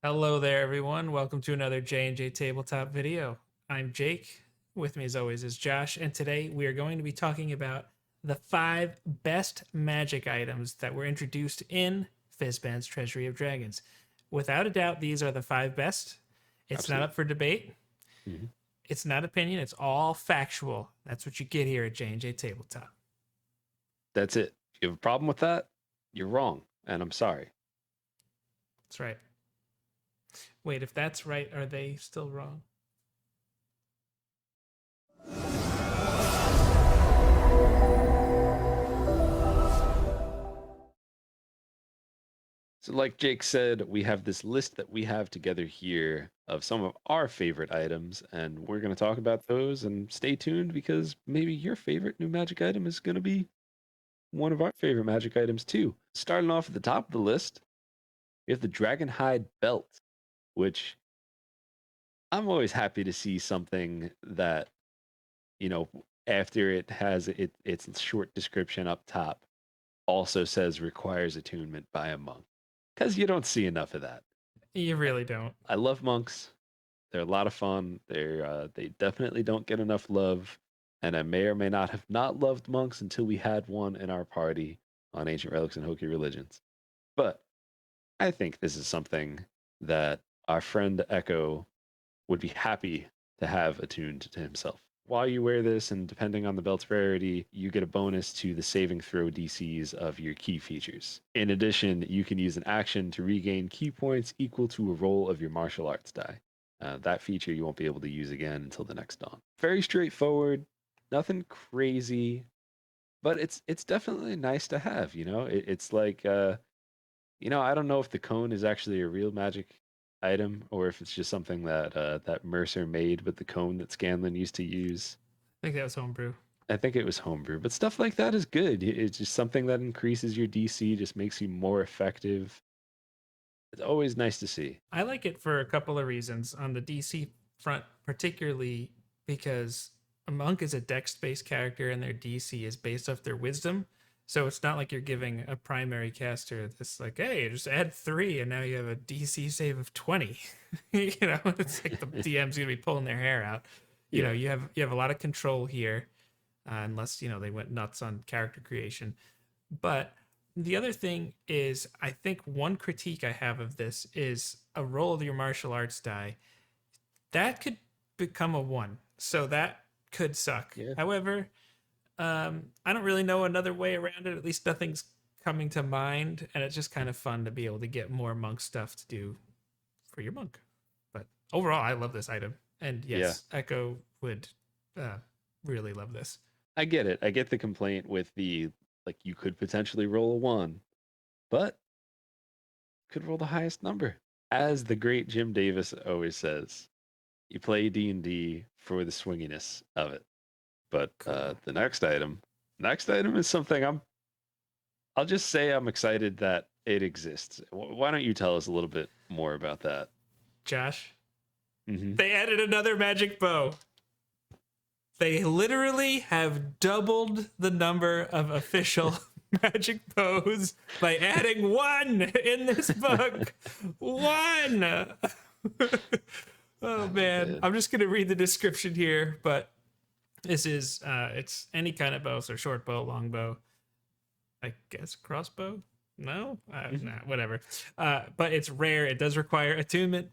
Hello there, everyone. Welcome to another JNJtabletop video. I'm Jake. With me, as always, is Josh, and today we are going to be talking about the 5 best magic items that were introduced in Fizban's Treasury of Dragons. Without a doubt, these are the 5 best. It's not Absolutely. up for debate. Mhm. It's not opinion. It's all factual. That's what you get here at JNJtabletop. That's it. If you have a problem with that, you're wrong, and I'm sorry. That's right. Wait, if that's right, are they still wrong? So, like Jake said, we have this list that we have together here of some of our favorite items, and we're going to talk about those. And stay tuned because maybe your favorite new magic item is going to be one of our favorite magic items, too. Starting off at the top of the list, we have the Dragonhide Belt, which I'm always happy to see something that, you know, after it has its short description up top also says requires attunement by a monk, because you don't see enough of that. You really don't. I love monks. They're a lot of fun. They definitely don't get enough love, and I may or may not have not loved monks until we had one in our party on Ancient Relics and Hoki Religions. But I think this is something that our friend Echo would be happy to have attuned to himself. While you wear this, and depending on the belt's rarity, you get a bonus to the saving throw DCs of your key features. In addition, you can use an action to regain key points equal to a roll of your martial arts die. That feature you won't be able to use again until the next dawn. Very straightforward, nothing crazy, but it's definitely nice to have. It's like I don't know if the cone is actually a real magic item or if it's just something that Mercer made with the cone that Scanlan used to use. I think that was homebrew. I think it was homebrew, but stuff like that is good. It's just something that increases your DC, just makes you more effective. It's always nice to see. I like it for a couple of reasons. On the DC front, particularly because a monk is a dex-based character and their DC is based off their wisdom. So it's not like you're giving a primary caster this like, hey, just add 3 and now you have a DC save of 20. It's like the DM's gonna be pulling their hair out. Yeah. You have a lot of control here, unless they went nuts on character creation. But the other thing is, I think one critique I have of this is a roll of your martial arts die. That could become a 1. So that could suck. Yeah. However, I don't really know another way around it. At least nothing's coming to mind. And it's just kind of fun to be able to get more monk stuff to do for your monk. But overall, I love this item. And Yeah. yes, Echo would uh, really love this. I get it. I get the complaint with the like you could potentially roll a 1, but could roll the highest number. As the great Jim Davis always says, you play D&D for the swinginess of it. But Cool. the next item is something I'll just say I'm excited that it exists. Why don't you tell us a little bit more about that? Josh, Hmm. they added another magic bow. They literally have doubled the number of official magic bows by adding 1 in this book. 1. Oh man, Man. I'm just gonna read the description here, but this is it's any kind of bow, so short bow, long bow, I guess crossbow. No, Mhm. nah, whatever. But it's rare. It does require attunement.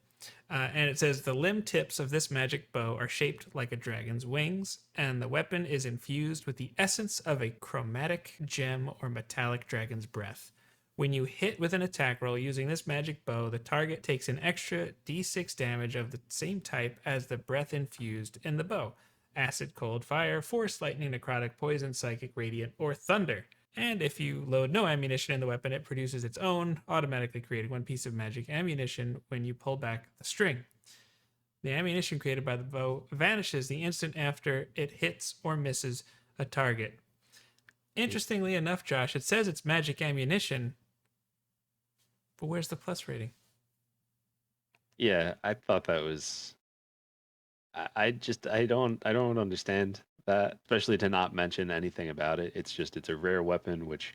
And it says the limb tips of this magic bow are shaped like a dragon's wings, and the weapon is infused with the essence of a chromatic gem or metallic dragon's breath. When you hit with an attack roll using this magic bow, the target takes an extra d6 damage of the same type as the breath infused in the bow: acid, cold, fire, force, lightning, necrotic, poison, psychic, radiant, or thunder. And if you load no ammunition in the weapon, it produces its own, automatically created 1 piece of magic ammunition when you pull back the string. The ammunition created by the bow vanishes the instant after it hits or misses a target. Interestingly enough, Josh, it says it's magic ammunition, but where's the plus rating? Yeah, I thought that was. I don't understand that, especially to not mention anything about it. It's a rare weapon, which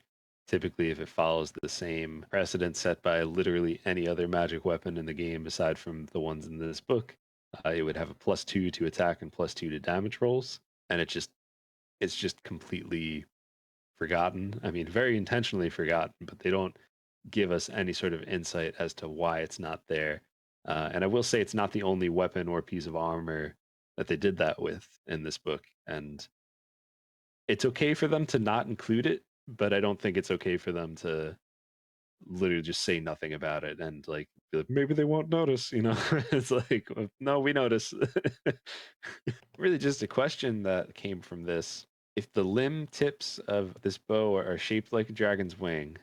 Typically, if it follows the same precedent set by literally any other magic weapon in the game aside from the ones in this book, it would have a +2 to attack and +2 to damage rolls, and it's just completely forgotten. I mean, very intentionally forgotten, but they don't give us any sort of insight as to why it's not there. And I will say it's not the only weapon or piece of armor that they did that with in this book. And it's okay for them to not include it, but I don't think it's okay for them to literally just say nothing about it and like, be like maybe they won't notice, you know? It's like, no, we notice. Really, just a question that came from this. If the limb tips of this bow are shaped like a dragon's wing,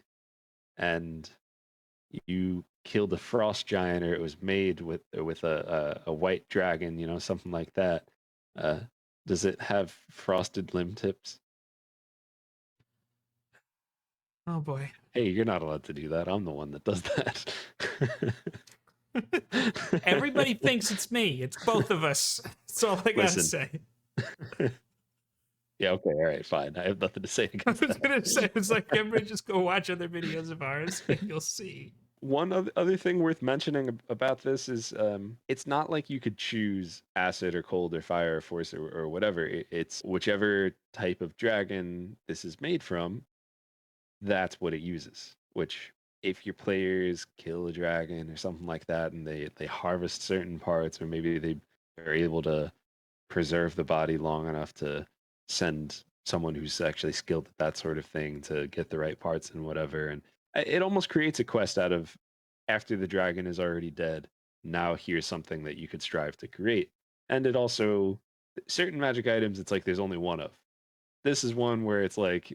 and you killed a frost giant, or it was made with a white dragon, you know, something like that, uh, does it have frosted limb tips? Oh boy. Hey, you're not allowed to do that. I'm the one that does that. Everybody thinks it's me. It's both of us. That's all I gotta Listen. say. Yeah, okay, all right, fine. I have nothing to say I against was that. gonna say, it's like, everybody just go watch other videos of ours and you'll see. One other thing worth mentioning about this is it's not like you could choose acid or cold or fire or force or whatever. It's whichever type of dragon this is made from, that's what it uses. Which, if your players kill a dragon or something like that and they harvest certain parts, or maybe they are able to preserve the body long enough to send someone who's actually skilled at that sort of thing to get the right parts and whatever. And it almost creates a quest out of, after the dragon is already dead, now here's something that you could strive to create. And it also, certain magic items, it's like there's only one of. This is one where it's like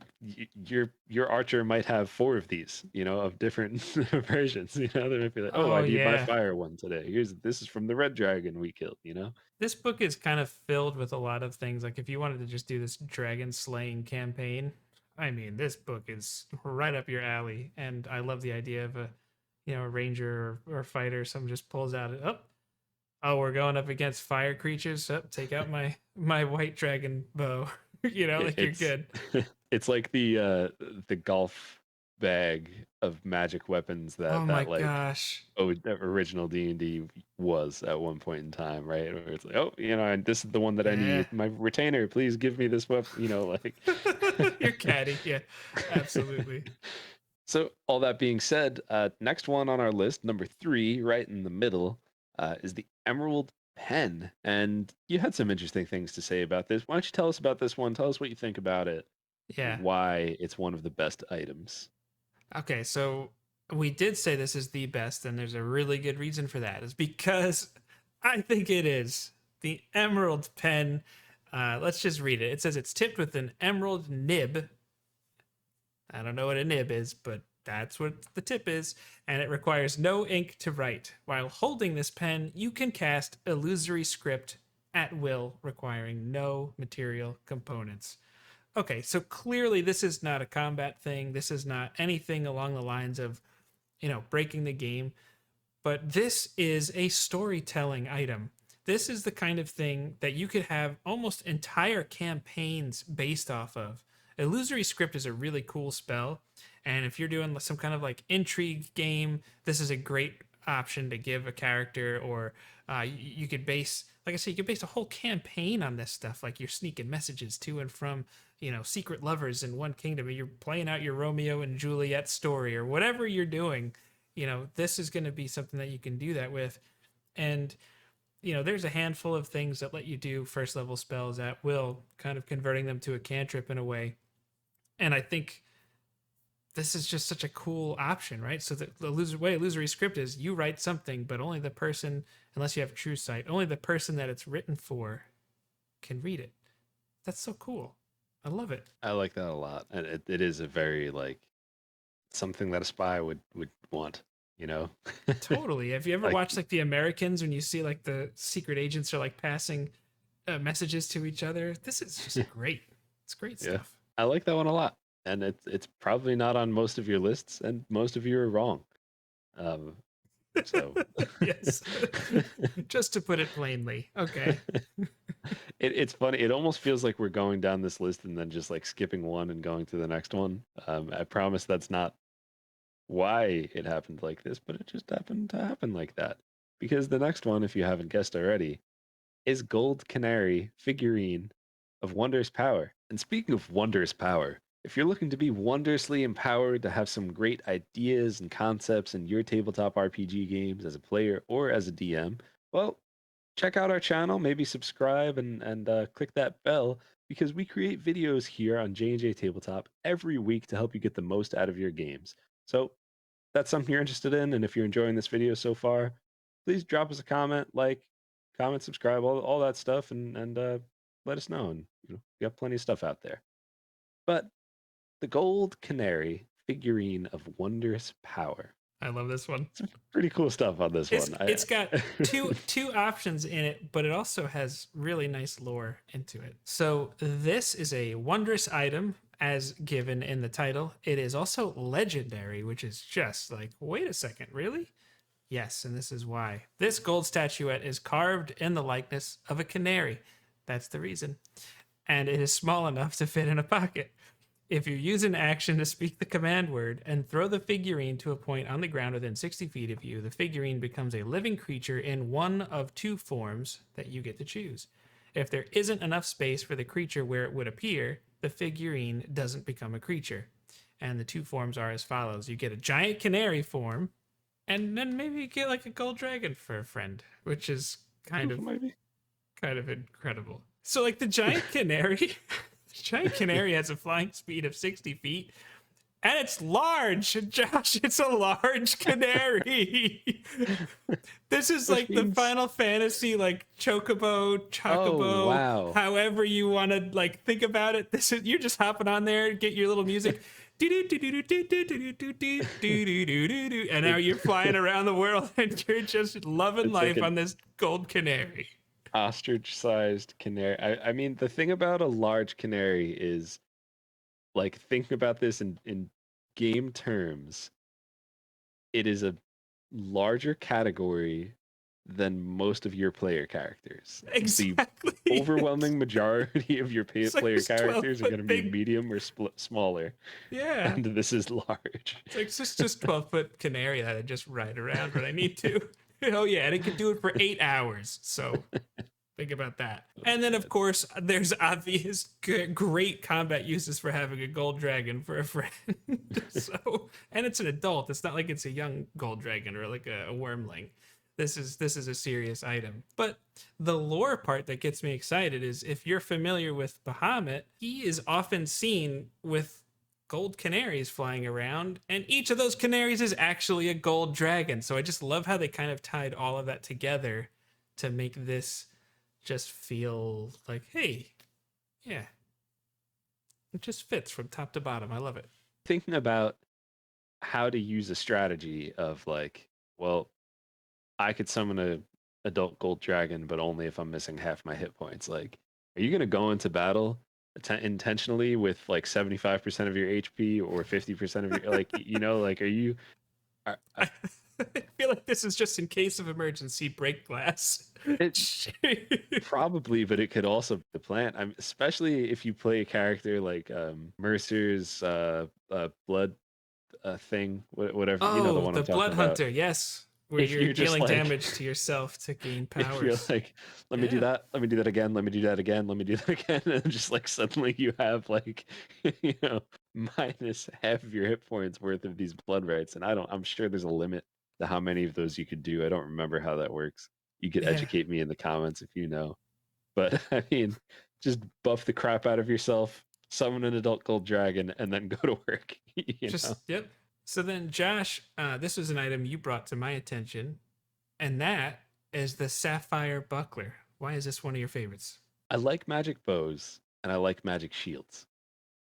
your archer might have 4 of these, you know, of different versions. You know, they might be like, oh, Oh I need my yeah. fire one today. This is from the red dragon we killed. You know. This book is kind of filled with a lot of things. Like if you wanted to just do this dragon slaying campaign, I mean, this book is right up your alley. And I love the idea of a ranger or fighter. Someone just pulls out it. Oh, we're going up against fire creatures. Oh, take out my white dragon bow. It, Like you're it's good. it's like the golf bag of magic weapons Oh my that like gosh. that original D&D was at one point in time, right? Where it's like, oh, you know, and this is the one that I Yeah. need. My retainer, please give me this weapon. You know, like. You're caddy. Yeah, absolutely. So all that being said, next one on our list, number 3, right in the middle, is the Emerald Pen. And you had some interesting things to say about this. Why don't you tell us about this one? Tell us what you think about it, and Yeah. why it's one of the best items. Okay, so we did say this is the best, and there's a really good reason for that. Is because I think it is. The Emerald Pen. Let's just read it. It says it's tipped with an emerald nib. I don't know what a nib is, but that's what the tip is, and it requires no ink to write. While holding this pen, you can cast illusory script at will, requiring no material components. Okay, so clearly this is not a combat thing. This is not anything along the lines of, breaking the game, but this is a storytelling item. This is the kind of thing that you could have almost entire campaigns based off of. Illusory script is a really cool spell, and if you're doing some kind of like intrigue game, this is a great option to give a character. Or you could base, like I said, you could base a whole campaign on this stuff. Like you're sneaking messages to and from, secret lovers in one kingdom, and you're playing out your Romeo and Juliet story, or whatever you're doing. This is going to be something that you can do that with. And there's a handful of things that let you do first level spells at will, kind of converting them to a cantrip in a way. And I think this is just such a cool option, right? So the way illusory script is, you write something, but only the person, unless you have true sight, only the person that it's written for can read it. That's so cool. I love it. I like that a lot, and it is a very like something that a spy would want. You know, Totally. Have you ever like watched like The Americans, when you see like the secret agents are like passing messages to each other? This is just great. It's great yeah, stuff. I like that one a lot, and it's probably not on most of your lists, and most of you are wrong. Um, so Yes. Just to put it plainly. Okay. It's funny. It almost feels like we're going down this list and then just like skipping one and going to the next one. I promise that's not why it happened like this, but it just happened to happen like that. Because the next one, if you haven't guessed already, is Gold Canary figurine of Wondrous Power. And speaking of Wondrous Power, if you're looking to be wondrously empowered to have some great ideas and concepts in your tabletop RPG games as a player or as a DM, well, check out our channel, maybe subscribe and click that bell because we create videos here on J&J Tabletop every week to help you get the most out of your games. So that's something you're interested in, and if you're enjoying this video so far, please drop us a comment, comment, subscribe, all that stuff, and let us know. And we got plenty of stuff out there. But the Gold Canary figurine of Wondrous Power. I love this one. Some pretty cool stuff on this one. It's got two options in it, but it also has really nice lore into it. So this is a wondrous item as given in the title. It is also legendary, which is just like, wait a second, really? Yes, and this is why. This gold statuette is carved in the likeness of a canary. That's the reason. And it is small enough to fit in a pocket. If you use an action to speak the command word and throw the figurine to a point on the ground within 60 feet of you, the figurine becomes a living creature in one of two forms that you get to choose. If there isn't enough space for the creature where it would appear, the figurine doesn't become a creature. And the two forms are as follows. You get a giant canary form, and then maybe you get like a gold dragon for a friend, which is kind of incredible. So like the giant canary, the giant canary has a flying speed of 60 feet, and it's large. Josh, it's a large canary. This is like the Final Fantasy, like chocobo, Oh, wow. however you want to like think about it. This is, you're just hopping on there, get your little music. And now you're flying around the world and you're just loving life like on this gold canary. Ostrich-sized canary. I mean, the thing about a large canary is, like, think about this in game terms. It is a larger category than most of your player characters. Exactly. The overwhelming majority of your player characters are going to be big. medium or smaller. Yeah. And this is large. It's like just 12-foot canary that I just ride around when I need to. Oh yeah, and it can do it for 8 hours. So think about that. And then of course there's obvious great combat uses for having a gold dragon for a friend. So, and it's an adult. It's not like it's a young gold dragon or like a wormling. This is a serious item. But the lore part that gets me excited is if you're familiar with Bahamut, he is often seen with gold canaries flying around, and each of those canaries is actually a gold dragon. So I just love how they kind of tied all of that together to make this just feel like, hey, yeah, it just fits from top to bottom. I love it. Thinking about how to use a strategy of like, well, I could summon a adult gold dragon, but only if I'm missing half my hit points. Like, are you gonna go into battle intentionally with like 75% of your HP or 50% of your like, like, are you? I feel like this is just in case of emergency break glass. Probably, but it could also be the plant. Especially if you play a character like Mercer's blood thing, whatever, the Oh, one the I'm talking blood about. hunter, yes. Where If you're you're just dealing like, damage to yourself to gain if you're powers. like, let me do that, let me do that again, let me do that again, let me do that again, and just like suddenly you have like, minus half of your hit points worth of these blood rights, and I'm sure there's a limit to how many of those you could do. I don't remember how that works. You could Yeah. educate me in the comments if you know. But I mean, just buff the crap out of yourself, summon an adult gold dragon, and then go to work. Yep. So then, Josh, this was an item you brought to my attention, and that is the Sapphire Buckler. Why is this one of your favorites? I like magic bows and I like magic shields.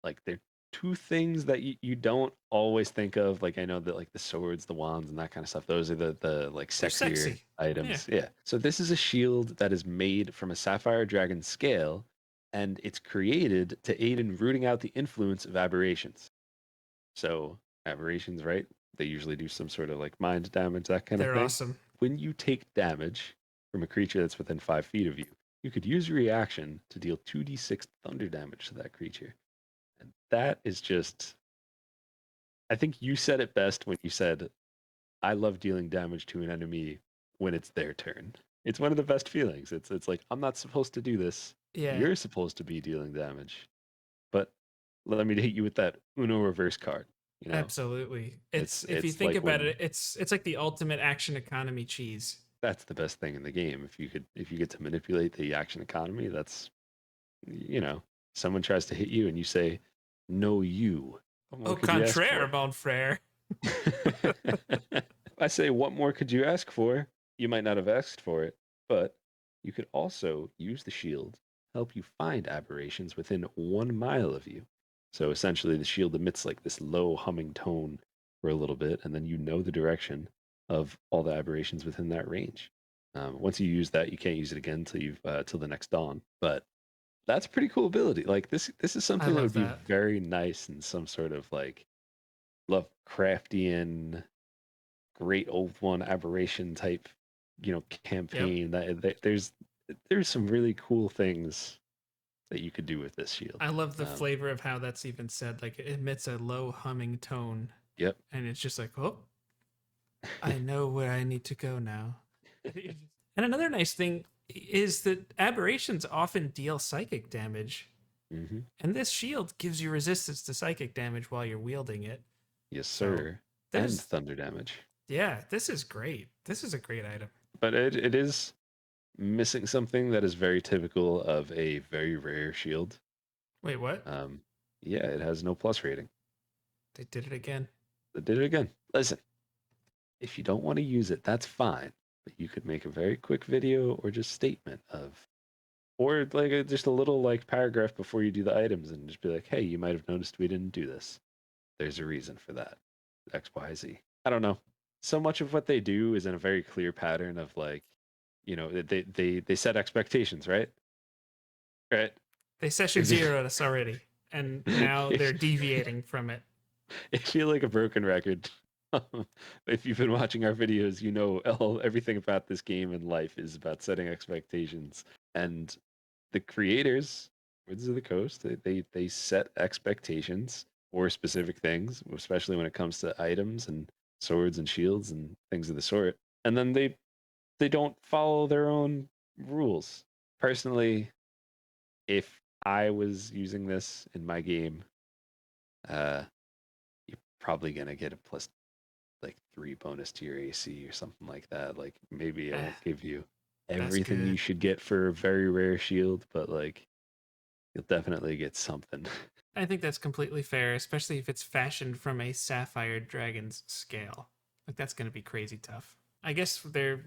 Like they're two things that you don't always think of. Like I know that like the swords, the wands, and that kind of stuff. Those are the like They're sexier sexy. items. Yeah. So this is a shield that is made from a sapphire dragon scale, and it's created to aid in rooting out the influence of aberrations. So aberrations, right? They usually do some sort of like mind damage, that kind of They're thing. awesome. When you take damage from a creature that's within 5 feet of you, you could use your reaction to deal 2d6 thunder damage to that creature. And that is just, I think you said it best when you said, I love dealing damage to an enemy when it's their turn. It's one of the best feelings. It's like, I'm not supposed to do this. Yeah, You're supposed to be dealing damage. But let me hit you with that Uno reverse card. You know, absolutely. It's if you it's think like about when it, it's like the ultimate action economy cheese. that's the best thing in the game. If you get to manipulate the action economy, that's you know, someone tries to hit you and you say, no, you. What more Au could you ask contraire, for? mon frere. I say, what more could you ask for? You might not have asked for it, but you could also use the shield to help you find aberrations within 1 mile of you. So essentially, the shield emits like this low humming tone for a little bit, and then you know the direction of all the aberrations within that range. Once you use that, you can't use it again till the next dawn. But that's a pretty cool ability. Like this is I something that would love be that. very nice in some sort of like Lovecraftian great old one aberration type, Yep. campaign. There's some really cool things that you could do with this shield. I love the Um, flavor of how that's even said. Like it emits a low humming tone, yep. and it's just like, oh, I know where I need to go now. And another nice thing is that aberrations often deal psychic damage, hmm and this shield gives you resistance to psychic damage while you're wielding it. Yes, So sir. And there's, thunder damage. yeah, this is great. This is a great item. But it is missing something that is very typical of a very rare shield. Wait, what? Um, yeah, it has no plus rating. They did it again. It did it again. Listen, if you don't want to use it, that's fine. But you could make a very quick video or just statement of, or like just a little like paragraph before you do the items and just be like, hey, you might have noticed we didn't do this. There's a reason for that. X, Y, Z. I don't know. So much of what they do is in a very clear pattern of like, they set expectations, right? Right. They session If you, zeroed us already, and now they're if, deviating from it. if you like a broken record, if you've been watching our videos, you know everything about this game and life is about setting expectations. And the creators, Wizards of the Coast, they set expectations for specific things, especially when it comes to items and swords and shields and things of the sort. And then they don't follow their own rules. Personally, if I was using this in my game, uh, you're probably gonna get a plus like 3 bonus to your AC or something like that. Like maybe it Eh, won't give you that's everything you good. should get for a very rare shield, but like you'll definitely get something. I think that's completely fair, especially if it's fashioned from a Sapphire Dragon's scale. Like that's going to be crazy tough. I guess they're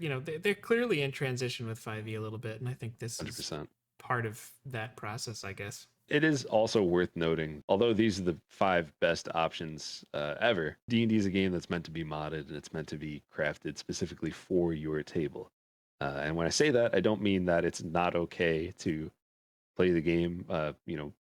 clearly in transition with 5e a little bit, and I think this is 100%. part of that process. I guess. It is also worth noting, although these are the 5 best options ever, D&D is a game that's meant to be modded and it's meant to be crafted specifically for your table. And when I say that, I don't mean that it's not okay to play the game,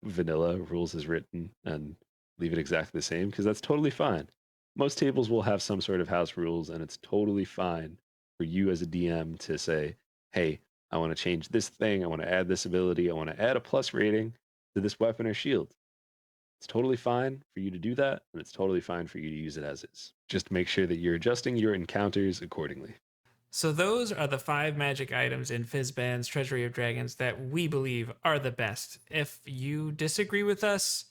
vanilla, rules as written, and leave it exactly the same, because that's totally fine. Most tables will have some sort of house rules, and it's totally fine for you as a DM to say, hey, I want to change this thing, I want to add this ability, I want to add a plus rating to this weapon or shield. It's totally fine for you to do that, and it's totally fine for you to use it as is. Just make sure that you're adjusting your encounters accordingly. So those are the 5 magic items in Fizban's Treasury of Dragons that we believe are the best. If you disagree with us,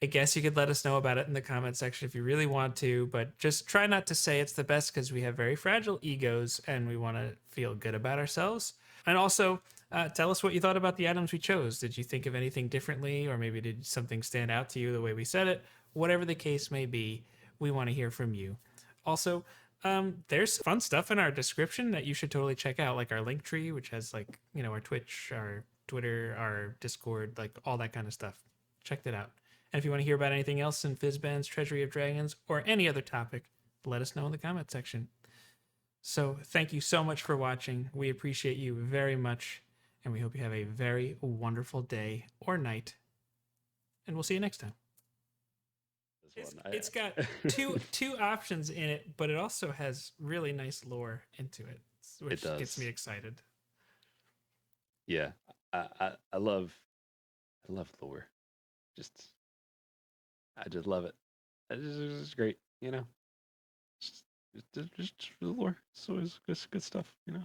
I guess you could let us know about it in the comment section if you really want to, but just try not to say it's the best because we have very fragile egos and we want to feel good about ourselves. And also, tell us what you thought about the items we chose. Did you think of anything differently, or maybe did something stand out to you the way we said it? Whatever the case may be, we want to hear from you. Also, there's fun stuff in our description that you should totally check out, like our link tree, which has our Twitch, our Twitter, our Discord, like all that kind of stuff. Check that out. And if you want to hear about anything else in Fizban's Treasury of Dragons or any other topic, let us know in the comment section. So thank you so much for watching. We appreciate you very much, and we hope you have a very wonderful day or night. And we'll see you next time. This It's, one, it's got two options in it, but it also has really nice lore into it, it which gets me does. excited. Yeah, I love lore. Just I just love it. It's great, you know. Just the lore. It's always good stuff, you know.